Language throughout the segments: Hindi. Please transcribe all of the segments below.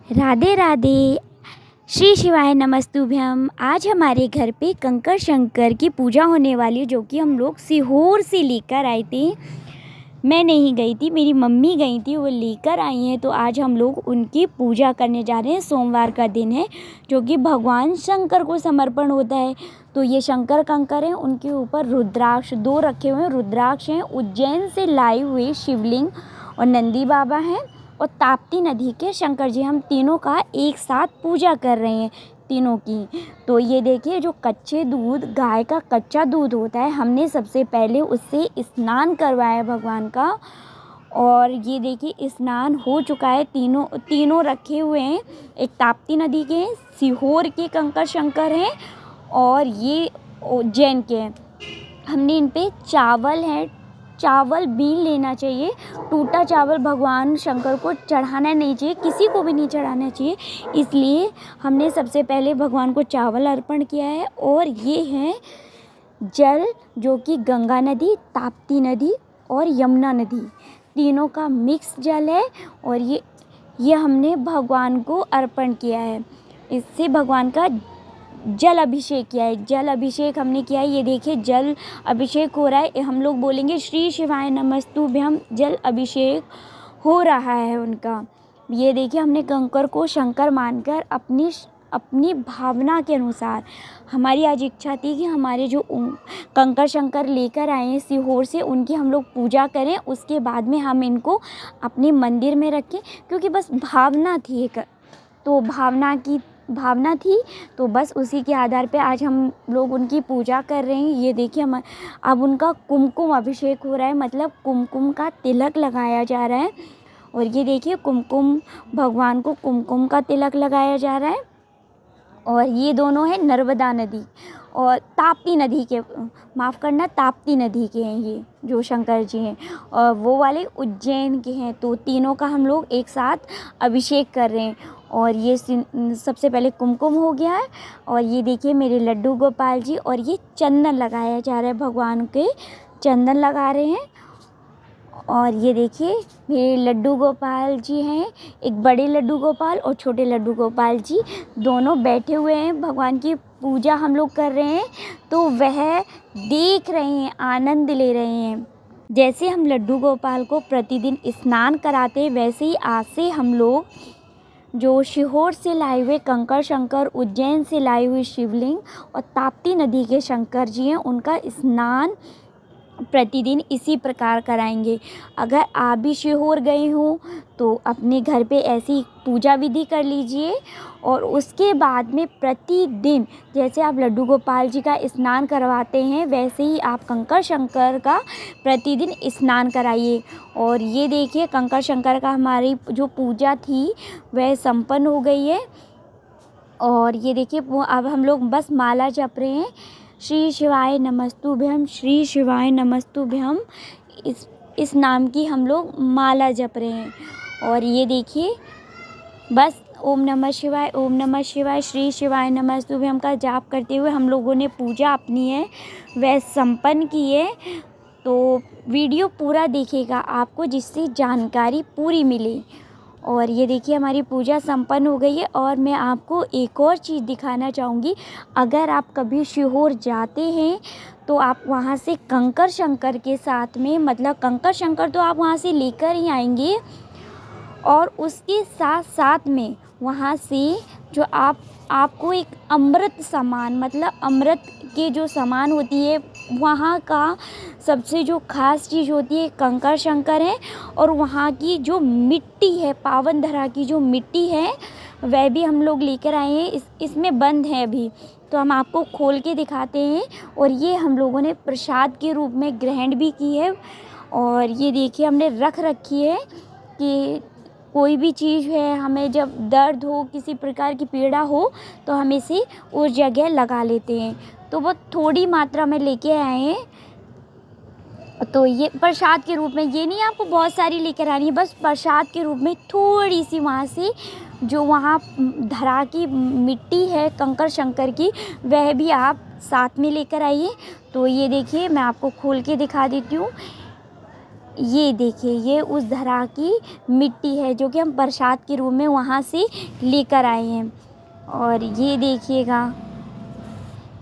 राधे राधे। श्री शिवाय नमस्तुभ्यम। आज हमारे घर पे कंकर शंकर की पूजा होने वाली है, जो कि हम लोग सीहोर से लेकर आए थे। मैं नहीं गई थी, मेरी मम्मी गई थी, वो लेकर आई हैं। तो आज हम लोग उनकी पूजा करने जा रहे हैं। सोमवार का दिन है, जो कि भगवान शंकर को समर्पण होता है। तो ये शंकर कंकर हैं, उनके ऊपर रुद्राक्ष 2 रखे हुए हैं। रुद्राक्ष हैं उज्जैन से लाए हुए शिवलिंग, और नंदी बाबा हैं, और ताप्ती नदी के शंकर जी। हम तीनों का एक साथ पूजा कर रहे हैं, तीनों की। तो ये देखिए, जो कच्चे दूध, गाय का कच्चा दूध होता है, हमने सबसे पहले उससे स्नान करवाया भगवान का। और ये देखिए, स्नान हो चुका है। तीनों रखे हुए हैं। एक ताप्ती नदी के हैं, सीहोर के कंकर शंकर हैं, और ये उज्जैन के हैं। हमने इन पे चावल है, चावल बीन लेना चाहिए। टूटा चावल भगवान शंकर को चढ़ाना नहीं चाहिए, किसी को भी नहीं चढ़ाना चाहिए। इसलिए हमने सबसे पहले भगवान को चावल अर्पण किया है। और ये है जल, जो कि गंगा नदी, ताप्ती नदी और यमुना नदी, तीनों का मिक्स जल है। और ये हमने भगवान को अर्पण किया है। इससे भगवान का जल अभिषेक किया है। जल अभिषेक हमने किया है। ये देखिए, जल अभिषेक हो रहा है। हम लोग बोलेंगे श्री शिवाय नमस्तुभ्यम। जल अभिषेक हो रहा है उनका। ये देखिए, हमने कंकर को शंकर मानकर अपनी भावना के अनुसार, हमारी आज इच्छा थी कि हमारे जो कंकर शंकर लेकर आए हैं सीहोर से, उनकी हम लोग पूजा करें। उसके बाद में हम इनको अपने मंदिर में रखें, क्योंकि बस भावना थी एक, तो भावना थी। तो बस उसी के आधार पे आज हम लोग उनकी पूजा कर रहे हैं। ये देखिए, हम अब उनका कुमकुम अभिषेक हो रहा है, मतलब कुमकुम का तिलक लगाया जा रहा है। और ये देखिए, भगवान को कुमकुम का तिलक लगाया जा रहा है। और ये दोनों हैं नर्मदा नदी और ताप्ती नदी के, माफ़ करना, ताप्ती नदी के हैं ये जो शंकर जी हैं, और वो वाले उज्जैन के हैं। तो तीनों का हम लोग एक साथ अभिषेक कर रहे हैं। और ये सबसे पहले कुमकुम हो गया है। और ये देखिए, मेरे लड्डू गोपाल जी, और ये चंदन लगाया जा रहा है, भगवान के चंदन लगा रहे हैं। और ये देखिए, मेरे लड्डू गोपाल जी हैं, एक बड़े लड्डू गोपाल और छोटे लड्डू गोपाल जी, दोनों बैठे हुए हैं। भगवान की पूजा हम लोग कर रहे हैं, तो वह देख रहे हैं, आनंद ले रहे हैं। जैसे हम लड्डू गोपाल को प्रतिदिन स्नान कराते हैं, वैसे ही आज से हम लोग जो सीहोर से लाए हुए कंकर शंकर, उज्जैन से लाए हुए शिवलिंग और ताप्ती नदी के शंकर जी हैं, उनका स्नान प्रतिदिन इसी प्रकार कराएंगे। अगर आप भी सीहोर गए हो तो अपने घर पे ऐसी पूजा विधि कर लीजिए। और उसके बाद में प्रतिदिन, जैसे आप लड्डू गोपाल जी का स्नान करवाते हैं, वैसे ही आप कंकर शंकर का प्रतिदिन स्नान कराइए। और ये देखिए, कंकर शंकर का हमारी जो पूजा थी वह संपन्न हो गई है। और ये देखिए, वो अब हम लोग बस माला जप रहे हैं, श्री शिवाय नमस्तुभ्यम, श्री शिवाय नमस्तुभ्यम। इस नाम की हम लोग माला जप रहे हैं। और ये देखिए, बस ओम नमः शिवाय, ओम नमः शिवाय, श्री शिवाय नमस्तुभ्यम का जाप करते हुए हम लोगों ने पूजा अपनी है वह संपन्न की है। तो वीडियो पूरा देखिएगा आपको, जिससे जानकारी पूरी मिले। और ये देखिए, हमारी पूजा संपन्न हो गई है। और मैं आपको एक और चीज़ दिखाना चाहूँगी। अगर आप कभी सीहोर जाते हैं तो आप वहाँ से कंकर शंकर के साथ में, मतलब कंकर शंकर तो आप वहाँ से लेकर ही आएंगे, और उसके साथ साथ में वहाँ से जो आपको एक अमृत समान, मतलब अमृत के जो समान होती है, वहाँ का सबसे जो ख़ास चीज़ होती है कंकर शंकर है। और वहाँ की जो मिट्टी है, पावन धरा की जो मिट्टी है, वह भी हम लोग लेकर आए हैं। इसमें बंद है अभी, तो हम आपको खोल के दिखाते हैं। और ये हम लोगों ने प्रसाद के रूप में ग्रहण भी की है। और ये देखिए, हमने रख रखी है कि कोई भी चीज़ है, हमें जब दर्द हो, किसी प्रकार की पीड़ा हो, तो हम इसे उस जगह लगा लेते हैं। तो वो थोड़ी मात्रा में लेके आए हैं। तो ये प्रसाद के रूप में, ये नहीं आपको बहुत सारी लेकर आनी है, बस प्रसाद के रूप में थोड़ी सी वहाँ से जो वहाँ धरा की मिट्टी है कंकर शंकर की, वह भी आप साथ में लेकर आइए। तो ये देखिए, मैं आपको खोल के दिखा देती हूँ। ये देखिए, ये उस धरा की मिट्टी है जो कि हम प्रसाद के रूप में वहाँ से लेकर आए हैं। और ये देखिएगा,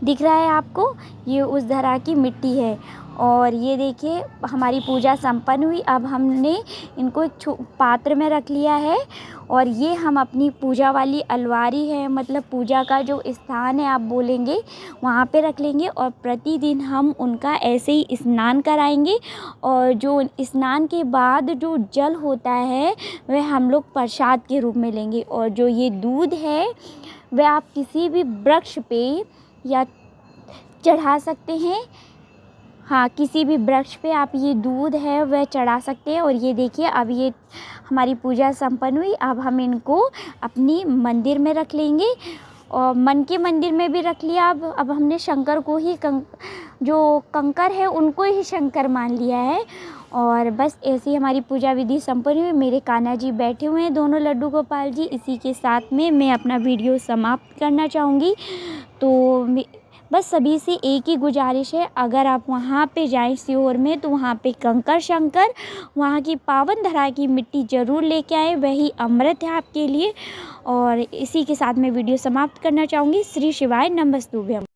दिख रहा है आपको, ये उस धरा की मिट्टी है। और ये देखिए, हमारी पूजा संपन्न हुई। अब हमने इनको एक पात्र में रख लिया है और ये हम अपनी पूजा वाली अलमारी है, मतलब पूजा का जो स्थान है आप बोलेंगे, वहाँ पे रख लेंगे। और प्रतिदिन हम उनका ऐसे ही स्नान कराएंगे। और जो स्नान के बाद जो जल होता है वह हम लोग प्रसाद के रूप में लेंगे। और जो ये दूध है वह आप किसी भी वृक्ष पे या चढ़ा सकते हैं। हाँ, किसी भी वृक्ष पे आप ये दूध है वह चढ़ा सकते हैं। और ये देखिए, अब ये हमारी पूजा संपन्न हुई। अब हम इनको अपनी मंदिर में रख लेंगे और मन के मंदिर में भी रख लिया। अब हमने शंकर को ही जो कंकर है उनको ही शंकर मान लिया है। और बस ऐसी हमारी पूजा विधि संपन्न हुई। मेरे कान्हा जी बैठे हुए हैं, दोनों लड्डू गोपाल जी। इसी के साथ में मैं अपना वीडियो समाप्त करना चाहूँगी। तो बस सभी से एक ही गुजारिश है, अगर आप वहाँ पे जाएं सीहोर में तो वहाँ पे कंकर शंकर, वहाँ की पावन धरा की मिट्टी ज़रूर लेके आएँ, वही अमृत है आपके लिए। और इसी के साथ मैं वीडियो समाप्त करना चाहूँगी। श्री शिवाय नमस्तुभ्यम।